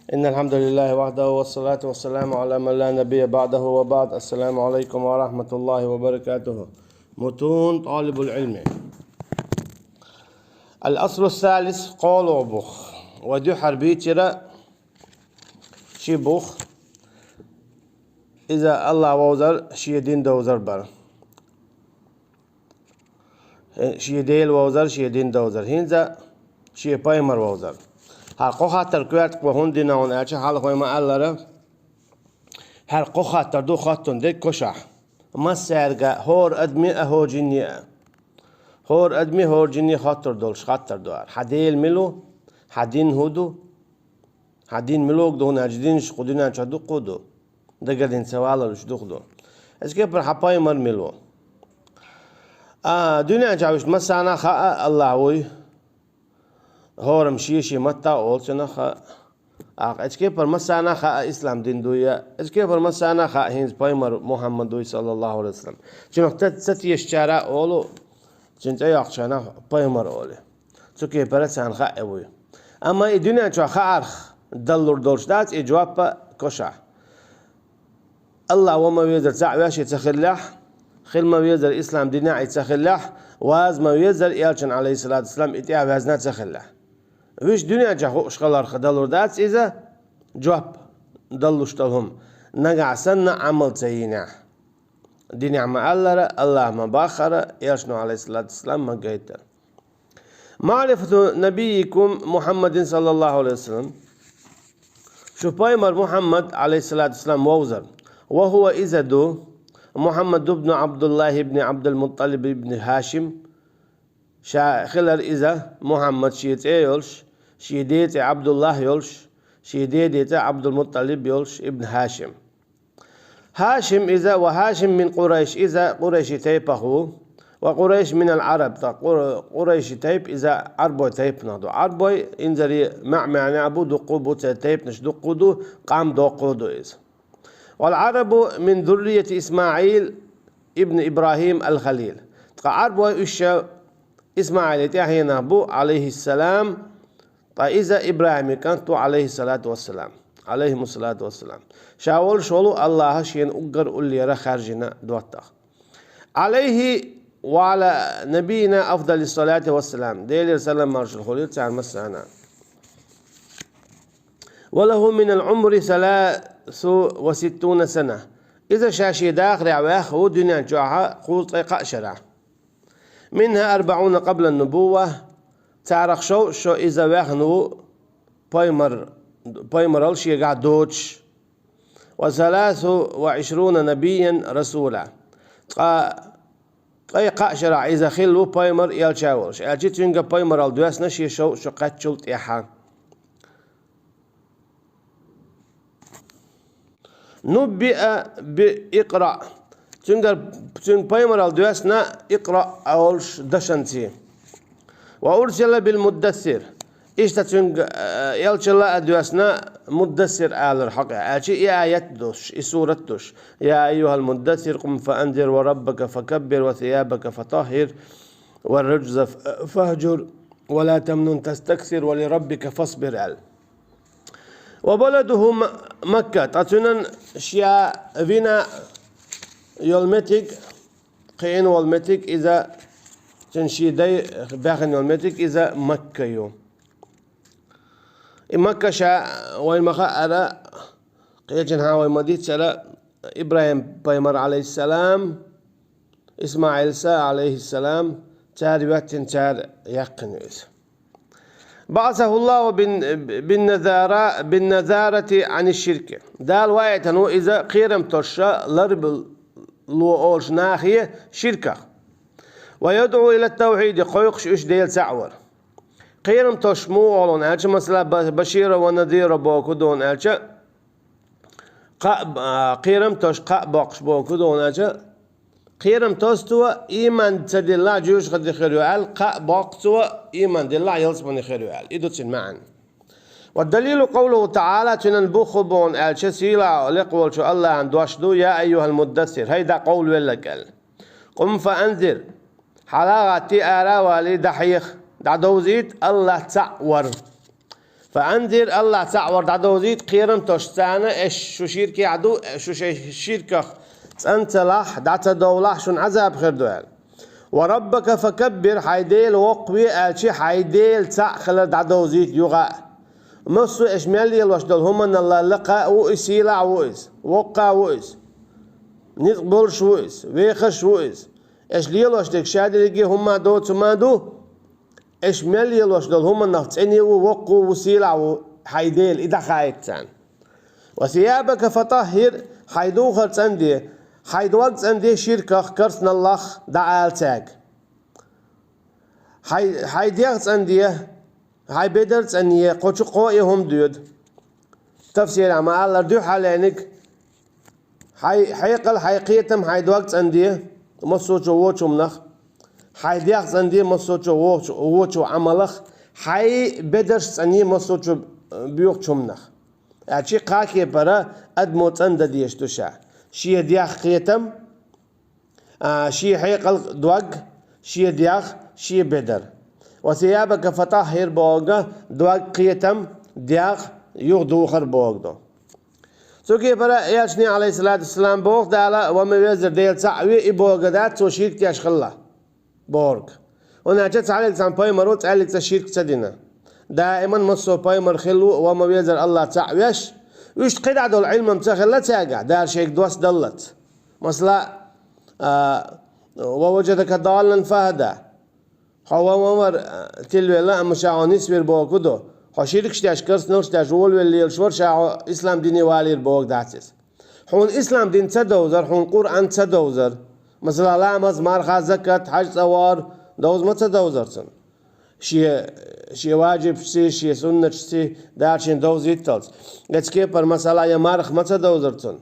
إن الحمد لله وحده والصلاة والسلام على من لا نبي بعده وبعد. السلام عليكم ورحمة الله وبركاته. متون طالب العلم. الأصل الثالث قول بخ ودي حربي ترى شي بخ إذا الله ووزر شي دين دوزر بر شي ديل ووزر شي دين دوزر هنزا شي بايمر ووزر هر قوخا تركوات وهون ديناون أشي حال خوي ما الله هر قوخا تردو خاتون دي كشح ما سرقة هور أدمي أهو جنية هور أدمي هور جنية خاطر دولش خاطر دوار حديل ملو حدين هودو حدين ملوك دون أجدينش قدنا نشدو قدو دقدين سوالا لش دخدو اسكي بر حباي مر ملو دنيا جاوش مسانا خاء الله وي هورم شيشي متى أولسنا خاء اسكي بر مسانا خاء إسلام دين دويا اسكي بر مسانا خاء هينز بايمر محمد دوي صلى الله عليه وسلم چنوك تتي الشارع أولو چنت يقشنا بايمر أولي سكي بر سان خاء أوي أما الدنيا جو خاء دلور دولش دات إجواب كشع الله وما يقدر تعويش يتخلح خل ما يقدر الإسلام دينا يتخلح واز ما يقدر يالشن عليه الصلاة والسلام إتيا وازنا تخلح ويش دنيا جاهو شغلار خدلور دات إذا جواب دلوش تلهم نقع سنة عمل تينا دنيا ما الله ما باخر يالشنو عليه الصلاة والسلام ما قيتر معرفة نبيكم محمد صلى الله عليه وسلم شو بايمر محمد عليه الصلاة والسلام ووزر وهو إزدو محمد بن عبد الله بن عبد المطلب بن هاشم خلر إذا محمد شيت يولش شيديت عبد الله يولش شيديت عبد المطلب يولش ابن هاشم هاشم إذا وهاشم من قريش إذا قريش تيبه وقريش من العرب قريش تيب إذا عربو تيب نهدو عربو إنزري معنى أبو دقوبو تيب نش دقودو قام دقودو إذا والعرب من ذرية إسماعيل ابن إبراهيم الخليل عربو إشا إسماعيل تيهين أبو عليه السلام إذا إبراهيم كانت عليه الصلاة والسلام عليهم الصلاة والسلام شاول شولو الله شين أقر أولي رخارجنا دوتا عليه وعلى نبينا أفضل الصلاة والسلام ديل سلام مارش الخليل تعال مسانا وله من العمر 63 سنة إذا شاشي داخل عواخ ودنيا جوعها قوط قأشرة منها 40 قبل النبوة تعرق شو إذا واخنو بايمر الشي قاعد دوتش و23 نبيا رسولا أي قأشرة إذا خلو بايمر يالشاولش أجيت ينقى بايمر الدواس نشي شو قتشلت إيحان نبئ بإقرأ تنقر بايمر الدواسنا إقرأ أولش دشنتي وأرسل بالمدثر إيش تنقر يلشل الدواسنا مدثر آل الحق أشي آيات دوش سورة دوش يا أيها المدثر قم فأنذر وربك فكبر وثيابك فطهر والرجز فاهجر ولا تمنن تستكثر ولربك فاصبر على وبلده مكة تاتونن شيا فينا يولمتك قين والمتك إذا تنشي داي باخن يولمتك إذا مكة يوم مكة شا وين مخا أرى قيجن هاوي مديت سلا إبراهيم بايمر عليه السلام إسماعيل سا عليه السلام تاري وقت تار يقن بعثه الله بالنذارة عن الشرك دال وايت انه اذا قيرم تشا لرب لو اولش ناخيه شركه ويدعو الى التوحيد قيقش ايش ديل سعور قيرم تشمو اولون الش مثلا بشير ونذير بوكدون الش قيرم تش باقش بوكدون الش قيرم توستوا إيمان تدلع جوش قد خيروال باقتوا إيمان دلع يلصبن خيروال إدوتين معا والدليل قوله تعالى تنبخبون الشسيلة لقول شو الله عن دواشدو يا أيها المدثر هيدا قول ولك قم فأنذر حلاغتي آرا والي دحيخ دعدوزيت الله تعور فأنذر الله تعور دعو زيد قيرم تشتانه إيش شو شيركي عدو شو شيركه أنت لاح دعت دولة شون عذاب خير دوال وربك فكبر حيديل وقوي الشي حيديل تأخل دعو زيد يغا مصو إشمالي الوشدل هم أن الله لقى وإسيلع وإس وقع وإس نقبل شويس ويخش شويس إيش ليلوش تك شادريجي هم دوت ما دو إيش مليلوش دول هم نفتني ووقوا وسيلع حيديل إذا خايتان وثيابك فطهر حيدوخر تندي حيدوق تندي شركة كرسنا الله دعال تاج حيديغ تندي حي بدر تندي قوش قويهم دود تفسير عما الله دو حالينك حيقل حيقيتم حيدوق تندي مصوچ ووچ منخ حيديغ تندي مصوچ ووچ عملخ حي بدرش تندي مصوچ بيوق منخ اچي قاكي برا ادمو تند ديشتوشا شي دياخ قيتم شي حيقل دوق شي دياخ شي بدر وثيابك فطهر بوغا دوق قيتم دياخ يغدوخر بوغدو سوكي برا ياشني عليه الصلاة والسلام بوغ دالا وما يزر ديل تعوي إبوغ دات سو شيرك تياش خلا بورغ وناجة تعليق عن باي مرو تعليق تشيرك تدينا دائما مصو باي مرخلو وما يزر الله تعويش ويش قيد دول العلم متخلة تاقع دار شيك دوس دلت مثلا ووجدك ضالا فهدا هو ممر تلوي لا مشاعوني سوير بوغدو خشيرك شتاش كرس نور شتاش ول واللي الشور شاع إسلام ديني والي البوق داتس حون إسلام دين تدوزر حون قرآن تدوزر مثلا لامز مارخا زكاة حج سوار دوز ما تدوزر سن شي واجب شي سنة شي دارشين دوز يتلز اتسكيبر مثلا يا مارخ ما تدوزر سن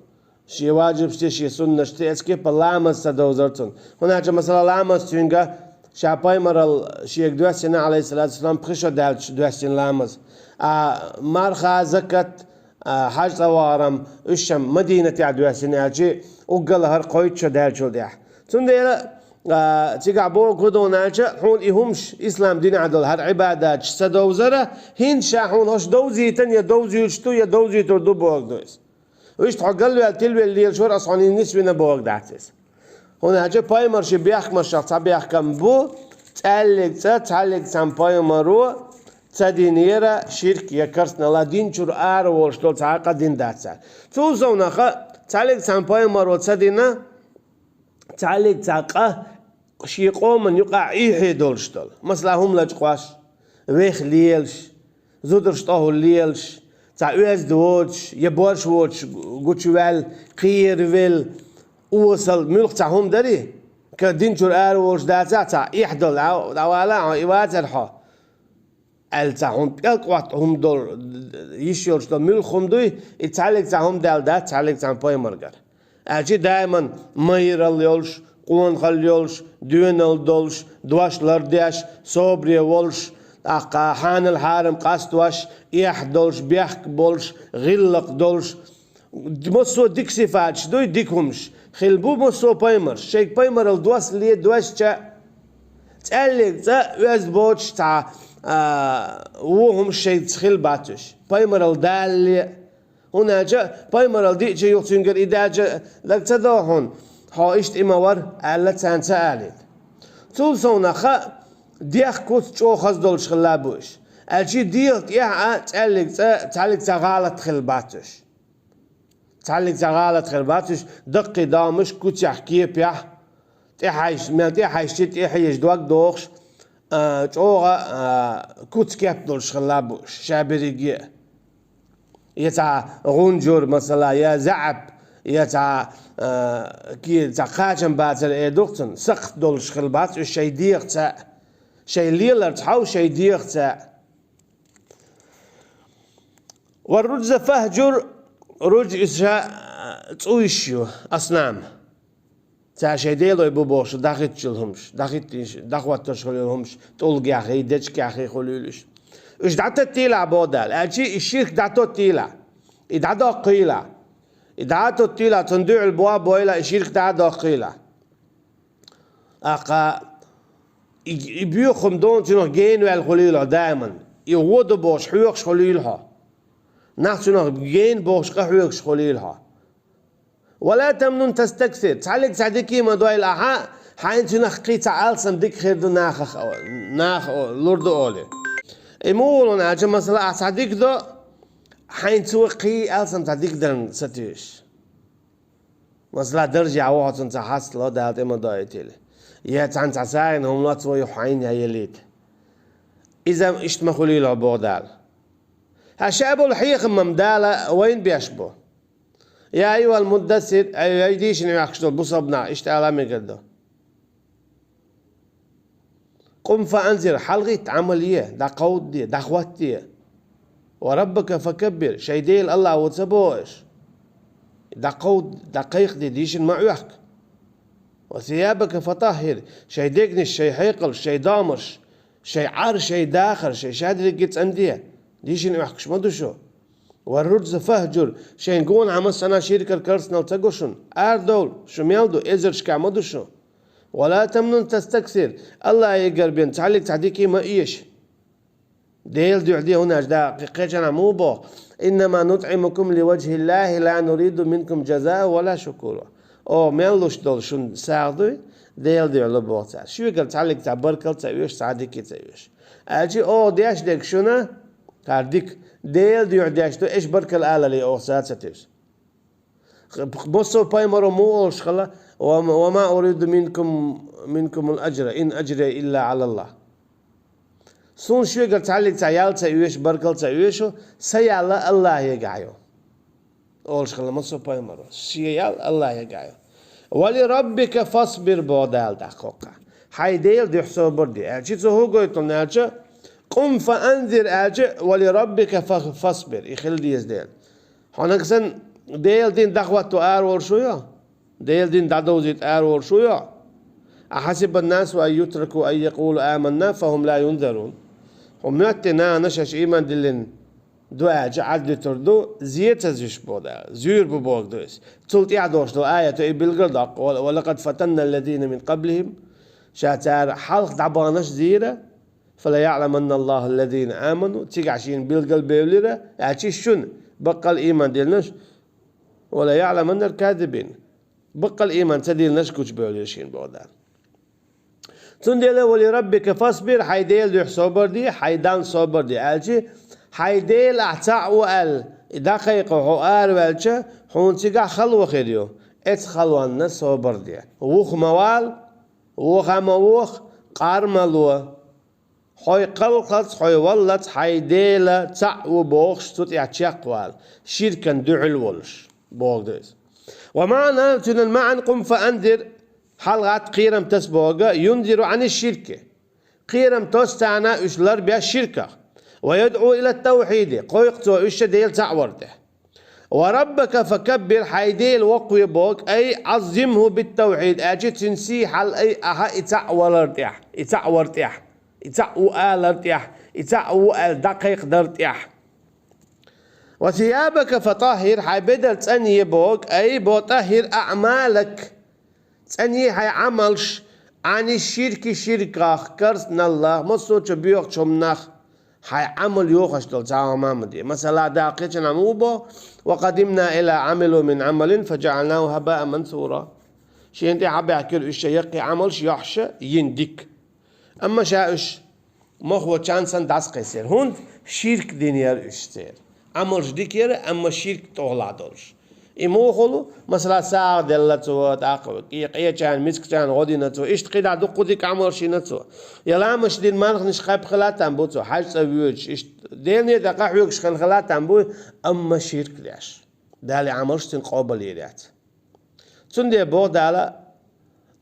شي واجب شي سنة شي اتسكيبر لامز تدوزر سن هناك مثلا لامز تينغا شاباي مرل شيخ دوسين عليه الصلاة والسلام بخشوا دالش دوسين لامز مارخا زكاة حاج صوارم الشم مدينة دوسين أجي وقال هر قويت شو دالشو ديح تنديلا تيجا بو كدوناش حون إهمش إسلام دين عدل هر عبادات سدوزرة هين شاحون هش دوزيتن يا دوزيتشتو يا دوزيتو دو بوق دوس ويش تحقل له تلوي اللي شور أصلا النسبة بوق دعتس هنا هجى بايمر شي بيحكم الشخص بيحكم بو تعلق سام بايمرو تدينيرا شرك يكرسنا لا دين شر ورشتول تعاقد دين داتسال توزونا خا تعلق سام بايمرو تدينا تعلق تعقه شي قوم يقع إيه دولشتول مثلا هم لجقواش ويخ ليلش زودرشتاه ليلش تعويز دوتش يبورش ووتش قوتشوال قيرويل وصل ملك تاعهم دري كدين شر ورش داتا تاع يحضل دوالا يوازرها ال تاعهم القواتهم دول يشيلش دول ملكهم دوي يتعلق تاعهم دال دات تعلق تاع باي مرجر اجي دائما ماير اليولش قون خليولش دون الدولش دواشلر داش صبري ولش اقا حان الحارم قاستواش يحضلش بيحك بولش غلق دولش مصو ديك صفات دوي ديكهمش خلبو مصو بايمر شيك بايمر الدواس اللي دواس تا تعلق تا ويز بوتش تا وهم شيء تخيل باتش بايمر الدال هنا جاء بايمر الدي جاي يوتينجر إذا جاء لك تداهن هايشت إمور على تنتعلم تولسونا خا ديخ كوت شو خزدولش خلابوش الشي ديخ يا تعلق تا غلط خل باتش تعلق زغالة خرباتش دقي دامش كوت يحكي بيح تحيش ما تحيش تحيش دوق دوخش جوغا كوت كابدولش خلابوش شابريجي يتع غنجر مثلا يا زعب يتع كي تع قاجم باتر اي دوختن سقط دولش خلباتش شي ديغ تا شي ليلر تحاو شي ديغ تا والرجز فهجر رج إسها تقويشيو أصنام تاشي ديلو يبو بوش داخت شلهمش داخوات تشغلهمش تولقي أخي دجكي أخي خلولش إيش دعتو تيلا بودال أجي الشيخ دعتو تيلا إدعتو قيلا إدعتو تيلا تندوع البواب بويلا الشيخ دعتو قيلا أقا يبيوخم دون تنو جين والخليلو دائما يغود بوش حيوكش خليلها نحن جين بوش حيوكش خليلها ولا تمنن تستكثر تعلق تعديكي ما دوي الأحا حين تنخقي تعال صنديق خير دو ناخ لورد أولي يمولون عجم مثلا تعديك دو حين توقي ألسن تعديك درن ستيش مثلا درجة عوات انت حاس لا ده هتما دايتيلي يا تان تعساين هم لا تسوي حين هي ليت إذا اشتما خليل عبودال هشابو الحيخ ممدالة وين بيشبو يا أيها المدثر أيها يديش إني أخشدل بصبنا اشتغل مقدو قم فأنذر حلقة عملية دا قود دي دا خوات دي وربك فكبر شيديل الله وتسبوش دا قود دقيق ديش معيك وثيابك فطهر شي دقنش شي حيقل شي دامرش شي عار شي داخل شي شادر قيت أندية ديش معيكش ما دوشو والرجز فهجر شي نقول عمس أنا شركة الكرسنال تقوشن أردول شو ميالدو إزرش كا ما دوشو ولا تمنن تستكثر الله يقربين تعلق تعديكي ما إيش ديل دي عدي هنا دا قيقيجنا مو بو إنما نطعمكم لوجه الله لا نريد منكم جزاء ولا شكورا أو ميلوش دول شون ساعدوي ديل دي على بوتار شو يقول تعلق تعبركل تعيش تعديكي تعيش أجي أو ديش ديك شونا تعديك ديل دي عديش تو إيش بركل آلة لي أو ساعات ستيش بصوا باي مرو مو أولش خلا وما أريد منكم الأجر إن أجري إلا على الله سون شو يقول تعلق تعيال تعيش بركل تعيشو سيال الله يقعيو أولش خلا مصو باي مرو سيال الله يقعيو ولربك فاصبر بودال دقوقا حي ديل دي حسو بردي أجي هو قلت لنا قم فأنذر أجي ولربك فاصبر يخل ديز ديل هناكسن ديل دين دخواتو آرور شويا ديل دين دادوزيت آرور شويا أحسب الناس أن يتركوا أن يقولوا آمنا فهم لا ينذرون هم نتنا نشش إيمان دلين دو أجي عدل تردو زيت زيش بودا زير ببوك دوس تلت يعدوش دو آية بالقردق ولقد فتنا الذين من قبلهم شاتار حلق دعبانش زيرة فلا يعلم أن الله الذين آمنوا تيقعشين بالقلب بيوليرة أعشي شن بقى الإيمان ديلنش ولا يعلم أن الكاذبين بقى الإيمان تديلنش كوش بيوليرشين بودا تنديله ولربك فاصبر حيديل يح صبر دي حيدان صبر دي ألشي حيديل أعتع وقال دقيقة وحقار والشا حون تيقع خلوة خيريو ات خلوان صبر دي ووخ موال ووخ موخ قار ملوه حي قلقت حي ولت حيديل تع وبوخش توت يعتشقوال شركا دعل ولش بوغديس ومعنى تن المعنى قم فأنذر حلقات قيرم تسبوغا ينذر عن الشركة قيرم تستعنا اشلر بها الشركة ويدعو إلى التوحيد قويقتو إيش ديل تعورده وربك فكبر حيديل وقوي بوك أي عظمه بالتوحيد أجي تنسيح أي أها إتعورتيح إتعورتيح إتعوالرتيح إتعوال دقيق درتيح وثيابك فطهر حيبدل تاني بوك أي بطهر أعمالك تاني حي عملش عن الشرك شركة كرسنا الله مصوت بيوك شمناخ حي عمل يوخش دول تعالى مامدي مثلا داقيت نموبو وقدمنا إلى عمل من عمل فجعلناه هباء منثورا شي انتي حابي احكيلو إيش يقي عملش يحشى يندك أما شاش مخو چانسن دست قيسير هند شرك دينير اشتير عملش ديكير أما شرك تغلا دولش إمو خلو مثلا ساعة دلتو تاقو قيه چان مسك چان غودي نتو إشت قيدا دقو ديك عملشي نتو يلا مش دين مانخ نشخاب خلاتان بوتو حاج سويوش إشت ديني دقاح يوكش خلاتان بو أما شرك ليش دالي عملش تنقوبل يريات تندي بو دالا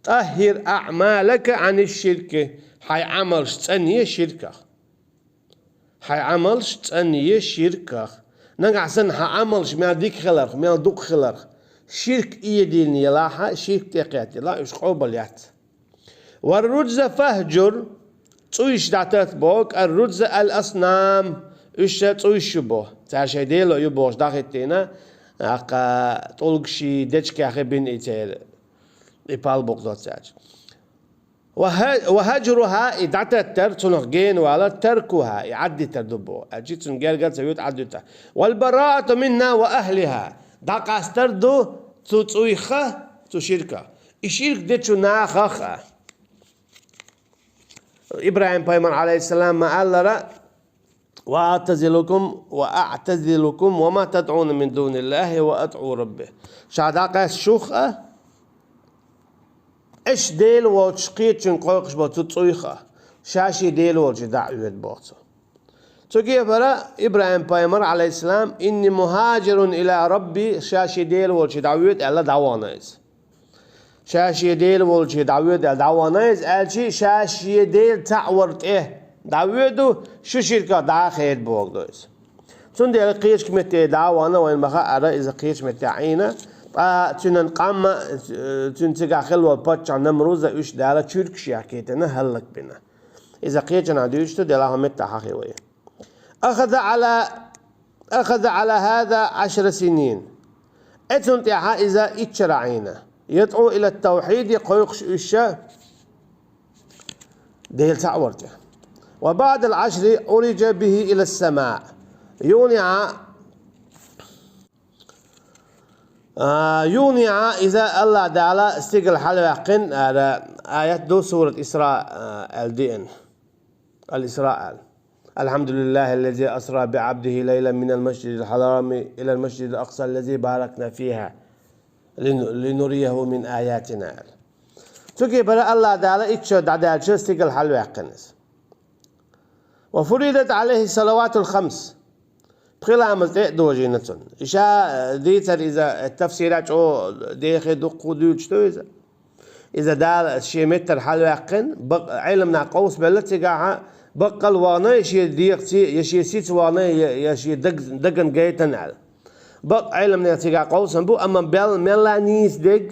طهر أعمالك عن الشركة حي عملش تانية شركة حي عملش تانية شركة نقع سن حي عملش ما ديك خلرخ ما دوك خلرخ شرك إيه دين يلاحة شرك تقياتي لا إيش قوبل يات والرجز فهجر تسويش دعتات بوك الرجز الأصنام إيش تسويش بو تعشي ديلو يبوش داخلتينا أقا طولقشي ديتشكي أخي بين إيتير إبال بوك دوت ساج وهجرها إدعتا تر تنغين ولا تركها يعدي تردبو أجيت سنجرجت سيوت عدتا والبراءة منا وأهلها دقاس تردو تسويخة تشركة الشرك دتشو ناخخة إبراهيم بيمر عليه السلام ما قال لرا وأعتزلكم وما تدعون من دون الله وأدعو ربه شعداقاس شوخة إيش ديل وشقيت شن قوقش بتويخة شاشي ديل وش دعوة بوصو تجي برا إبراهيم بيمر عليه السلام إني مهاجر إلى ربي شاشي ديل وش دعوة ألا دعوانايز شاشي ديل وش دعوة دعوانايز ألشي شاشي ديل تعورت دعوة شو شركة داخل بوغدويز تون ديل قيش كمتة دعوانا وين بخا أرى إذا قيش متة عينة تون قام تون تجا خلوا باتش عن نمروزة إيش دالا تشرك شياكيتنا هلك بنا إذا قيتنا ديوشتو دلها متة حقيقية أخذ على هذا 10 سنين أتون تيها إذا إتشرعينا يدعو إلى التوحيد يقويقش إيشا ديل تعورته وبعد 10 عرج به إلى السماء يونع إذا الله تعالى استقل حلقين آيات دو سورة إسراء الدين الإسراء الحمد لله الذي أسرى بعبده ليلا من المسجد الحرام إلى المسجد الأقصى الذي باركنا فيها لنريه من آياتنا تكي برا الله تعالى إتشد عدالش استقل حلقين وفرضت عليه الصلوات الخمس بخلا مزدق دوجينتون إشا ديتر إذا التفسيرات أو ديخي دقو ديوجتو إذا دال شي متر حلقين علمنا قوس بلتي قاعة بقل وانا يشي ديقتي يشي سيت وانا يشي دقن جيتن على بق علمنا تيقع قوسا بو أما بل ملانيس دق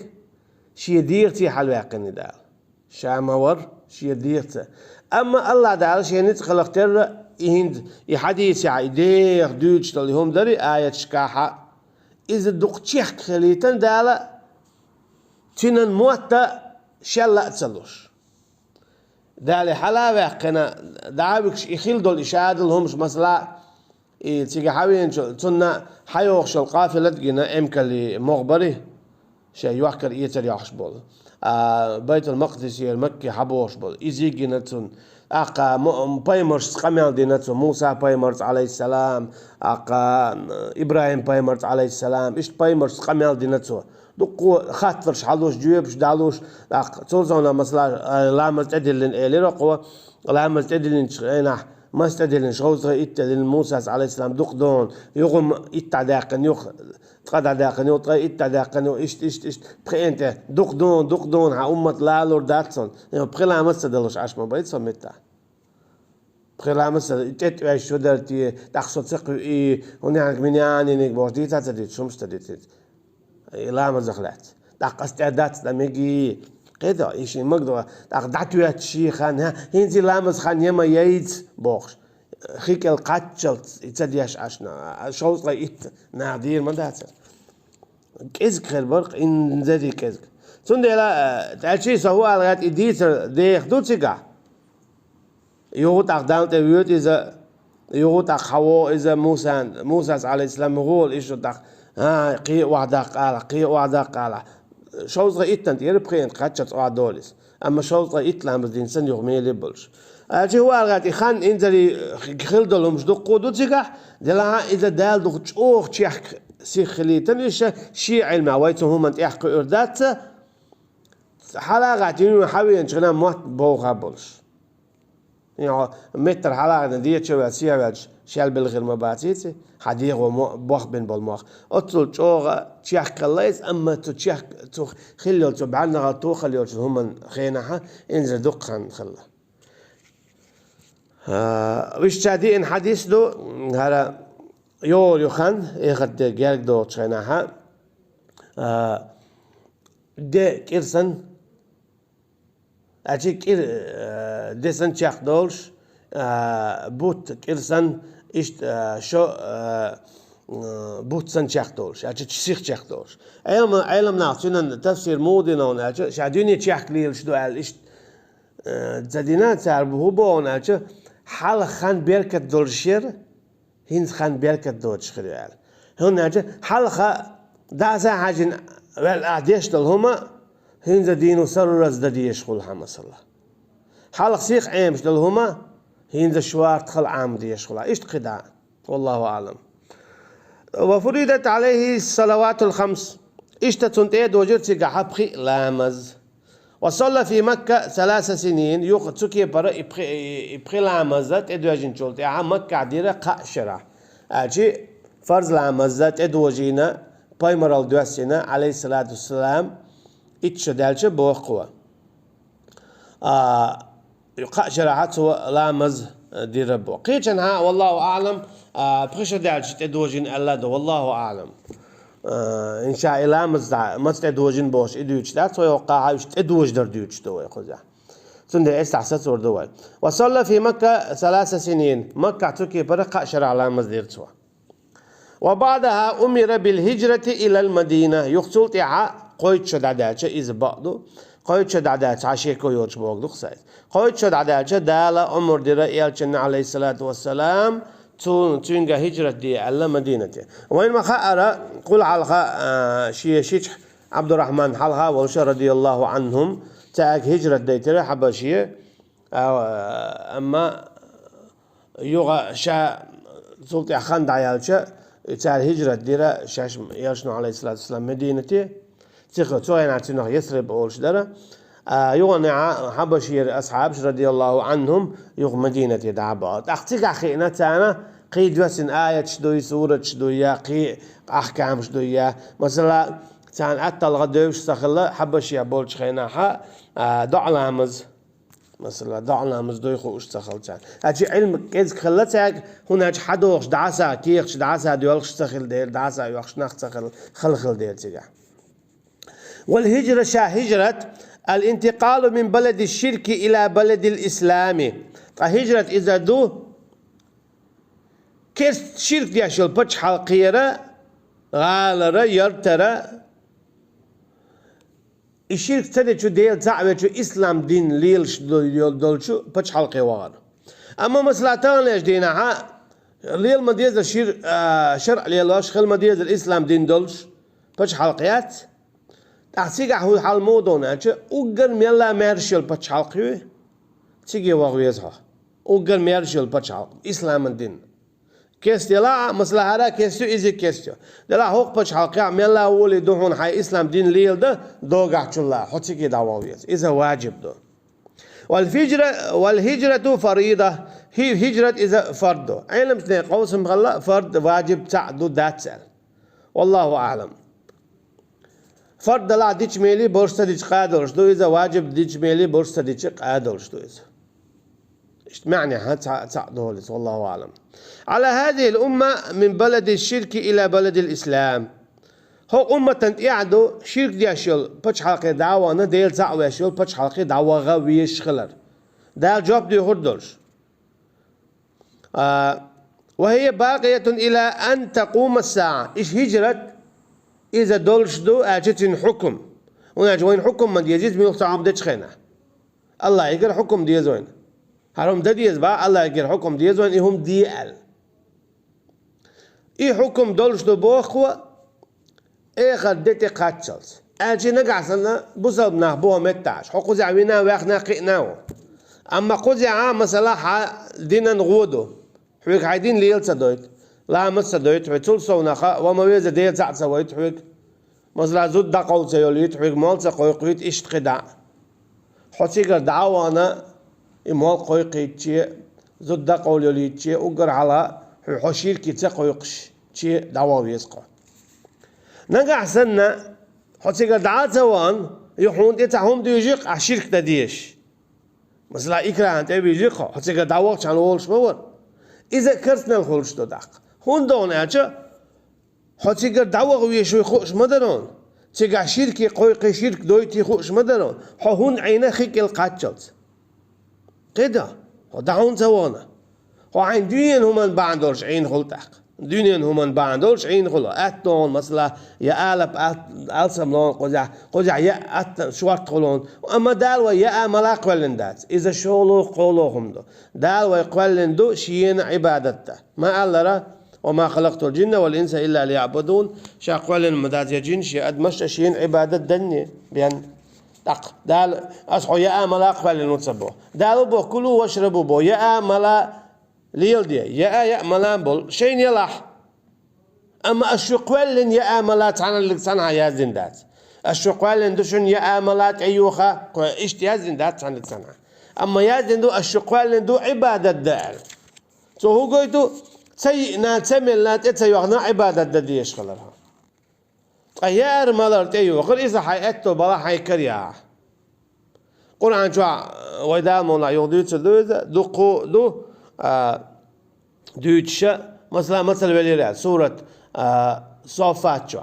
شي ديقتي حلقين دال شامور شي ديقتي أما الله تعالى شي نتخل اختر يهند يحديث يدير دوتش اللي هم دري آية شكاحة إذا دق تشيخ خليتن دالا تنن موتا شلا تسلوش دالي حلاوة قنا دعابك يخيل دول إشاد الهمش مثلا تيجي حاوين تنا حيوخش القافلة جنا إمكالي مغبري شيء يوحكر يتر يحش بول بيت المقدس المكي حبوش بول إزي جنا تن أقا بايمرس قمال ديناتو موسى بايمرس عليه السلام أقا إبراهيم بايمرس عليه السلام إيش بايمرس قمال ديناتو دقو خاطرش حلوش جيبش دالوش توزونا مثلا لا مستدلين إلي رقوة لا مستدلين شغينا مستدلين شغوزة إتدلين موسى عليه السلام دق دون يغم إتداقن يخ تقدر داقن يو تقدر إتداقن يو إيش بخي أنت دق دون ها أمة لالور داتسون بخي لا مستدلوش عشما بيت سميتا بخي لا مستدل إتتوعي شو درتي تحصل تقوي هناك من يعني نقبوش دي تاتديت شو مستديت لا مزخلات دق استعداد لمجي كذا إيش مقدر دق دعتو يا شيخان هنزي لامز خان يما ييت بوخش خيك القاتشل يتديش عشنا شوز لقيت نادير ما داتر كذك خير برق إن زدي كذك سندي لا تعشي سهو على غات إديتر ديخ دوتشيكا يوت أقدام تبيوت إذا يوت أخوه إذا موسى عليه السلام يقول إيش دق قي وعدا قال شوز غيتن تير بخين قاتشت دولس اما شوز غيتلام بدينسن يغمي لبلش اجي هو غادي خان انزلي خلدلهم مش دقو دوتيكا دلا اذا دال دو تشوخ تشيخ سي خليتن ايش شي علم وايتهم هم يحكوا اردات حلقات يحاول نشغلها موت بوغا بولش يعني متر حلقة ديت شو سيها شال بالغير مباتيتي حديق وبوخ بين بالموخ أطول شوغا تشيخ كلايس أما تشيخ خليل تبعنا غطو خليل هم خينها إنزل دقن خلا وش تادي إن حديث دو هذا يخن يخد جالك دو تشينها ده كيرسن أجي كير دسن تشيخ دولش بوت كيرسن إيش شو بوت سن تشيخ دولش أجي تشيخ تشيخ دولش علم ناس شنو تفسير مودنا ونأجي شاديني تشيخ ليل شدو قال إيش زدينا تعرفه بوناچ حال خان بركة دولشير هين خان بركة دوتش خليال هناچ حال خا دعسا حاجن والأعديش دلهما هين زدينو سررز دديش خلها مثلا حال سيخ عيمش دلهما هين ذا شوار تخل عام ديش خلا إيش تقدع والله أعلم. وفرضت عليه الصلوات الخمس اشتتنتيد وجرتي قحبخي لامز وصلى في مكة 3 سنين يقتسكي برا يبخي لامزات ادواجين شولتي عام مكة عديرة قاشرة اجي فرض لامزات ادواجينا بايمرال دوسينا عليه الصلاة والسلام اتشدالش بوقوة قاشرة حتى لامز دي ربو قيتشنها والله أعلم بخش دالش تدوجين الله دو والله أعلم إن شاء الله ما تدوجين بوش إدوش ده سوى وقاعة يش تدوج در ديوش دوي خذها سنده استحسس وردوي وصلى في مكة 3 سنين مكة تركي برقة شرع على مزدير سوا وبعدها أمر بالهجرة إلى المدينة يقتل تعا قويت شداداتش إذ بعضه قويت شداداتش عشيكو يوش بوغدو خسايس قويت شداداتش دالا أمر دي رأيالشن عليه الصلاة والسلام تونغا هجرة دي على مدينته وين ما خأر قل على شيش عبد الرحمن حلها وانشا رضي الله عنهم تاك هجرة ديتري حبشية أما يوغا شا سلطي خان دعيالشا تاك هجرة ديرا شاش يالشنو عليه الصلاة والسلام مدينته تيخو توين عتنو يثرب أولش دارا يغنى حبشير أصحابش رضي الله عنهم يغ مدينة دعبات أختيك أخينا تانا قيد وسن آية شدوي سورة شدوية قي أحكام شدوية مثلا تان أتل غدوش سخلا حبشير بولش خيناها دعلامز مثلا دعلامز دوي خوش سخل تان أجي علم كيز خلتك هناك حدوش دعسا كيخش دعسا ديولش سخل دير دعسا يوخش نخ سخل خلخل دير تيجا والهجرة هجرة الانتقال من بلد الشرك إلى بلد الإسلام هجرة إذا دو كيس شرك دياشل بچ حلقيرة غالرة يرترة الشرك تدي ديل تعوي إسلام دين ليلش دولشو بچ حلقي وغار أما مسلاتان ليش دينها ليل مديز شرع ليلاش خل مديز الإسلام دين دولش بچ حلقيات أحسيق أحول حال مودونا أوغر ميلا ميرشل بچ حلقي تيجي وغويزها أوغر ميرشل بچ حلق إسلام الدين كيس دلا مثلا هذا كيسو إزي كيسو دلا هوق بچ حلقي ميلا ولي دوهون حي إسلام دين ليل ده دوغا چلا حتيجي دعواويز إذا واجب دو والهجرة فريضة هي هجرة إذا فرض علم سنة قوسم غلا فرض واجب تعدو داتسل والله أعلم فرض لا ديش ميلي بورصة ديش قادرش دو إذا واجب ديش ميلي بورصة ديش قادرش دو إذا إيش معنى هتعدولس والله أعلم على هذه الأمة من بلد الشرك إلى بلد الإسلام هو أمة تنتقعدو شرك دياشل بچ حلقي دعوة نديل تعويشل بچ حلقي دعوة غويش خلر ده جواب دي هردولش وهي باقية إلى أن تقوم الساعة إيش هجرت إذا دولش دو أجتين حكم ونجوين حكم من يجيز من وقت عمدتش خينا الله يقر حكم ديزوين هرم ده ديز با الله يقر حكم ديزوين إهم ديال إيه حكم دولش دو بوخوة إيه خدتي قاتشلس أجي نقعسنا بصب نهبوها متاش حقو زعوينا ويخنا قئناو أما قوزي مثلا دينا نغودو حويك عايدين ليلتا دويت لا مسا دويت حويك تلسو نخا وما ويزا ديل تعسا ويت حويك مثلا زود دقول سيوليت حويك مالسا قويقويت إشت قدع حوتيقر دعوانا إمال قويقيت زود دقول يوليت أقر على حوشير كيتا قويقش دعوا يسقو نقع سنة حوتيقر دعاتا وان يحون إتاهم ديجيق عشيرك تديش مثلا إكرا أنت بيجيقو حوتيقر دعواك عن والش مور إذا كرتنا الخلش دو داق هون دون أجا حوتيقر دعوة ويشوي خوش مدرون تيقع شيركي قويقي شيرك دويتي خوش مدرون هون عينا خيك القاتشلت كده دعون زوانا عين دين هم بعد عين خلتاق dünyanın human bandolş in kulu atton mesela ya alap alsam lon qoca ya at şuart kulon ama dal ve ya malak velindat iza şolu qoluhumdu dal ve qelindu şiyin ibadatta ma allara وما خلقت الجن والإنس إلا ليعبدون شاقوال المداز يجين شي أدمشت شيين عبادة دني بيان تق دال أصحو يا ملا قبل نتصبو دالو بو كلوا واشربوا بو يا ملا ليل دي يا ملان بول شين يلاح أما الشقوال يا ملات عن اللي صنع يا زندات الشقوال دوشن يا ملات أيوخا إشت يا زندات عن اللي صنع أما يا زندو الشقوال دو عبادة دال سو هو قلتو سيئنا تملنا تتيوغنا عبادة ديش خلرها غير مالر تيو غير إذا حيأتو بلا حيكريا قرآن شو وإذا مولا يغديت دو دوتشا مثل وليرات سورة صافات شو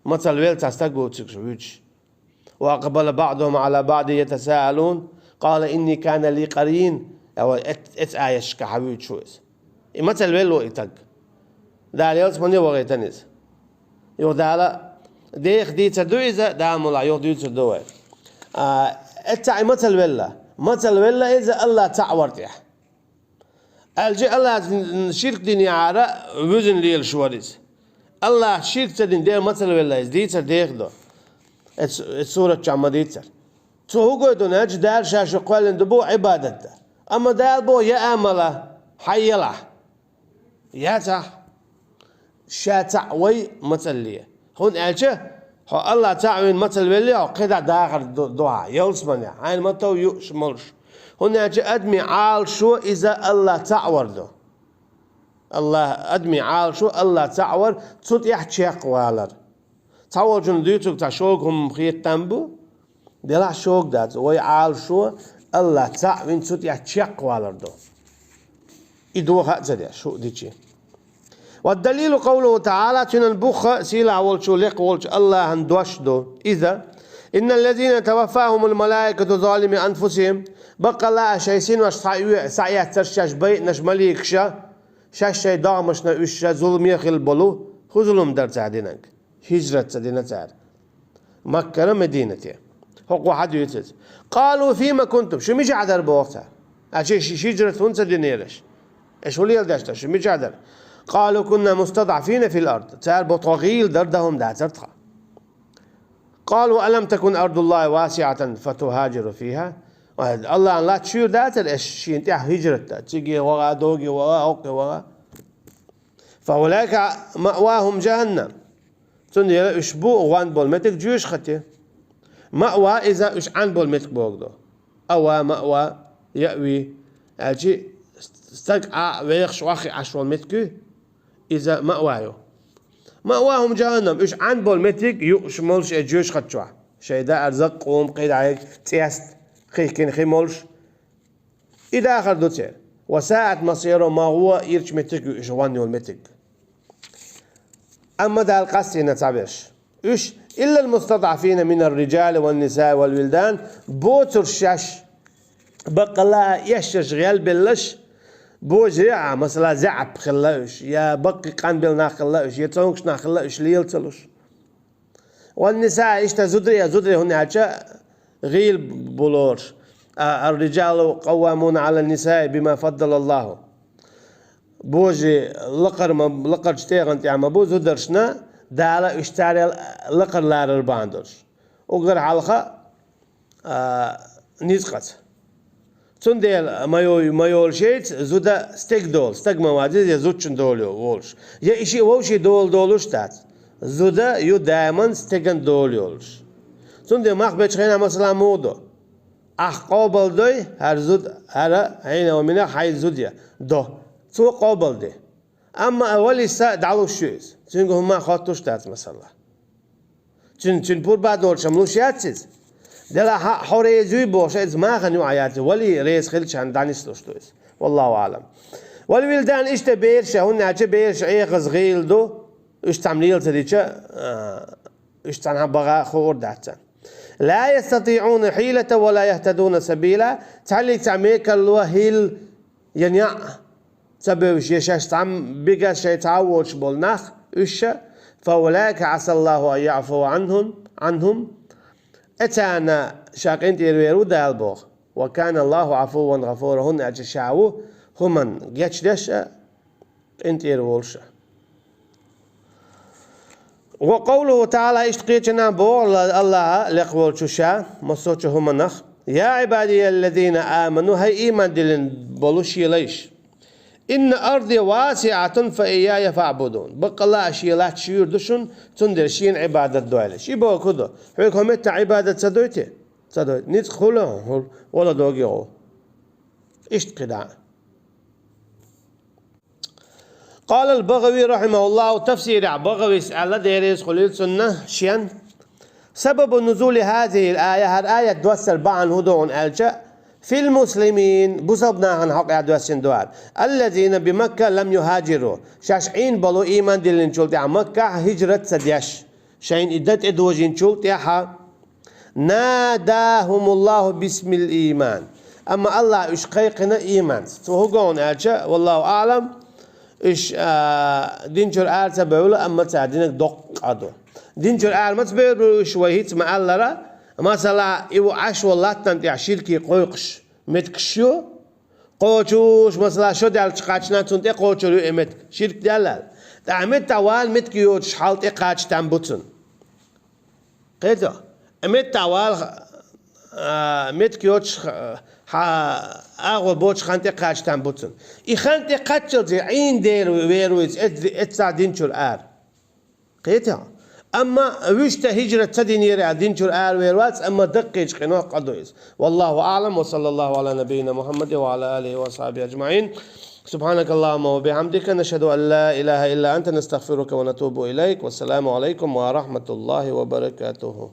مثل وليرات تستقو تكشوش وأقبل بعضهم على بعض يتساءلون قال إني كان لي قرين أو آيش كحبيت شويس مثل ويلو إتق دال يلس من يوغي تنس يو دالا ديخ دي تدو إذا دامولا يو دي تدو اتعي مثل ويلا إذا الله تعورتيح الجي الله شرك ديني عارة وزن ليل شواريز الله شرك تدين دير مثل ويلا إذا ديتر ديخ دو السورة جامعة ديتر تو هو قويدو ناج دار شاشو قوالين دبو عبادته أما دار بو يا أملا حيلا يا تح شاتع وي مثل ليه هون ألجه هو الله تعوين مثل وليه وقيدا داخل دعاء يلسمني عين متو يشملش هون ألجه أدمي عال شو إذا الله تعورده الله أدمي عال شو الله تعور تصد يحتشيق والر تعور جن ديتوك تشوقهم خيط تنبو دلا شوق دات وي عال شو الله تعوين تصد يحتشيق والر دو يدوها زدي شو ديتشي والدليل قوله تعالى تن البخ سيلا والشو لق والش الله هندوشدو إذا إن الذين توفاهم الملائكة ظالم أنفسهم بقى لا شيسين وش سعيات ترشاش بيت نش مليك شاش شي دامش نوش ظلم يخل بلو خو ظلم در تعدينك هجرة تعدينة تعد مكة مدينتي هو واحد يتز قالوا فيما كنتم شو مش عدر بوقتها أشي هجرة ونسى دينيرش إيش هو اللي يلدشت شو مش عدر قالوا كنا مستضعفين في الأرض تعال بطغيل دردهم داترتها قالوا ألم تكن أرض الله واسعة فتهاجروا فيها الله لا تشير داتر إيش شيء انت هجرت تيجي وغا دوغي وغا أوكي وغا فأولئك مأواهم جهنم تندي أشبو وان بولمتك جيوش ختي مأوى إذا إيش عن بولمتك بوغدو أو مأوى يأوي أجي استقع ويخش واخي عشوال متكو إذا مأواهم جهنم إيش عن بولمتك يشملش أجيوش ختشوا شيء دا أرزق قوم قيد عليك تيست خيكين خيمولش إذا آخر دوتير وساعة مصيره ما هو يرش متك يشواني والمتك أما دا القصة نتعبش إيش إلا المستضعفين من الرجال والنساء والولدان بوتر شاش بقى لا يشش غيال بلش بوجرع مثلا زعب خلاش يا بقي قنبل ناخلاش يا تونكش ناخلاش ليلتلوش والنساء إيش زدري هن عشاء غيل بولورش الرجال قوامون على النساء بما فضل الله بوجي لقر جتيغنت يعني بو زدرشنا دالا اشتاري لقر لار باندوش وغير حلقة نيزقت تنديل مايول شيت زودا ستيك موادي يا زوتشن دوليو وولش يا إشي ووشي دولوش تات زودا يو دايمن ستيكن دوليولش تنديل ماخ بيتشخينا مثلا مودو قابل دوي هر زود هر هنا ومنا حي زوديا دو تو قابل دي أما أولي سا دعوه شويز تنقو هما خاطوش تات مثلا تن بور بعد دول شملوش ياتسيز دلا حوري زوي بوش إذ ما غنيو عياتي ولي ريس خلش عن دانيس لوشتويس والله أعلم والولدان إيش تبيرش هون عجب بيرش أي غزغيل دو إيش تعمليل تريتشا إيش تنها بغا خور دعتان لا يستطيعون حيلة ولا يهتدون سبيلا تعلي تعميك الوهيل ينيع تبوش يشاش تعم بقى شيء تعوش بولناخ إيش فأولئك عسى الله أن يعفو عنهم أتانا شاقين تيرويرو دالبوغ وكان الله عفوا غفورا هن أجشعو همن جتشدش انت يرولش وقوله تعالى اشتقيتنا بول الله لقول شوشا مصوتش همنخ يا عبادي الذين آمنوا هاي إيمان دلن بولوشي ليش إن أرضي واسعة فإياي فاعبدون بقى الله أشيلات شيور دشن تندرشين عبادة دوالش يبقى كده حيث همت عبادة سدويته ندخله ولا دوغيو اشتقدا قال البغوي رحمه الله تفسير بغوي على ديريس خليل سنة شيان سبب نزول هذه الآية الآية دوسر بعن هدوء ألجأ في المسلمين بسبنا عن حق عدوسين دوار الذين بمكة لم يهاجروا شاشعين بلو إيمان دلين شلت مكة هجرة سديش شين إدت إدوجين شلت يحا ناداهم الله باسم الإيمان أما الله إشقيقنا إيمان وهو ألجأ والله أعلم إيش دينجر آل تبعوله أما تعدينك دق عدو دينجر آل ما تبعوله شويهيت مع الله مثلا إيو عش والله تنتي شركي قويقش متكشيو قوچوش مثلا شو دال تقاچنا تنتي قوچلو إمت شرك دلال تعمد توال متكيو تشحالت إقاچ تنبوتن قيدو إمت توال متكيو أغو بوش خانتي قاچ تنبوتن إي خانتي قاچل زي عين دير ويرويز إتسا دينجر آل قيدو أما ويشت هجرة تدينير دينجر آل ويرواتس أما دقيج قنوع قدويس والله أعلم وصلى الله على نبينا محمد وعلى آله وصحبه أجمعين سبحانك اللهم وبحمدك نشهد أن لا إله إلا أنت نستغفرك ونتوب إليك والسلام عليكم ورحمة الله وبركاته